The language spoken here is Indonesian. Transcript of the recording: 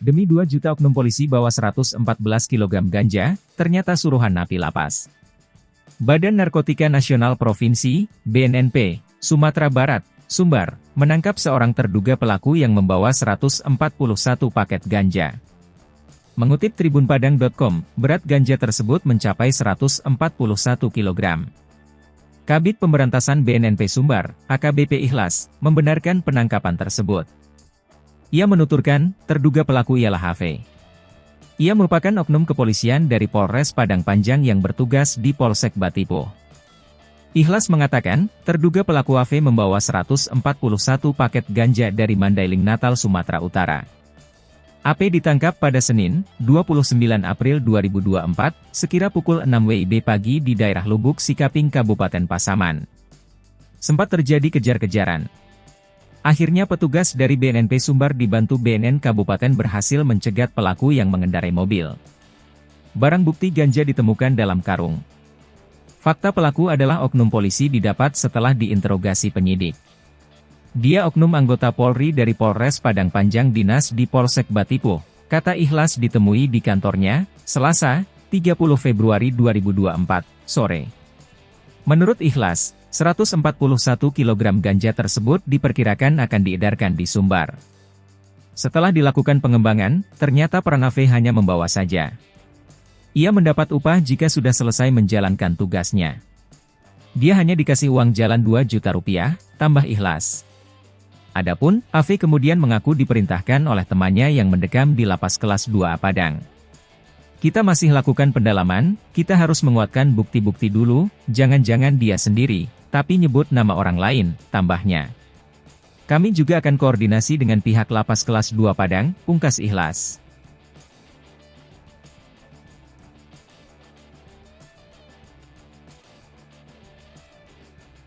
Demi 2 juta oknum polisi bawa 114 kg ganja, ternyata suruhan napi lapas. Badan Narkotika Nasional Provinsi, BNNP, Sumatera Barat, Sumbar, menangkap seorang terduga pelaku yang membawa 141 paket ganja. Mengutip tribunpadang.com, berat ganja tersebut mencapai 141 kg. Kabid Pemberantasan BNNP Sumbar, AKBP Ikhlas, membenarkan penangkapan tersebut. Ia menuturkan, terduga pelaku ialah HV. Ia merupakan oknum kepolisian dari Polres Padang Panjang yang bertugas di Polsek Batipo. Ikhlas mengatakan, terduga pelaku HV membawa 141 paket ganja dari Mandailing Natal, Sumatera Utara. AP ditangkap pada Senin, 29 April 2024, sekira pukul 6 WIB pagi di daerah Lubuk Sikaping, Kabupaten Pasaman. Sempat terjadi kejar-kejaran. Akhirnya petugas dari BNNP Sumbar dibantu BNN Kabupaten berhasil mencegat pelaku yang mengendarai mobil. Barang bukti ganja ditemukan dalam karung. Fakta pelaku adalah oknum polisi didapat setelah diinterogasi penyidik. Dia oknum anggota Polri dari Polres Padang Panjang dinas di Polsek Batipo, kata Ikhlas ditemui di kantornya, Selasa, 30 Februari 2024, sore. Menurut Ikhlas, 141 kg ganja tersebut diperkirakan akan diedarkan di Sumbar. Setelah dilakukan pengembangan, ternyata peran AV hanya membawa saja. Ia mendapat upah jika sudah selesai menjalankan tugasnya. Dia hanya dikasih uang jalan 2 juta rupiah, tambah Ikhlas. Adapun, AV kemudian mengaku diperintahkan oleh temannya yang mendekam di lapas kelas 2 Padang. Kita masih lakukan pendalaman, kita harus menguatkan bukti-bukti dulu, jangan-jangan dia sendiri, tapi nyebut nama orang lain, tambahnya. Kami juga akan koordinasi dengan pihak lapas kelas 2 Padang, pungkas Ikhlas.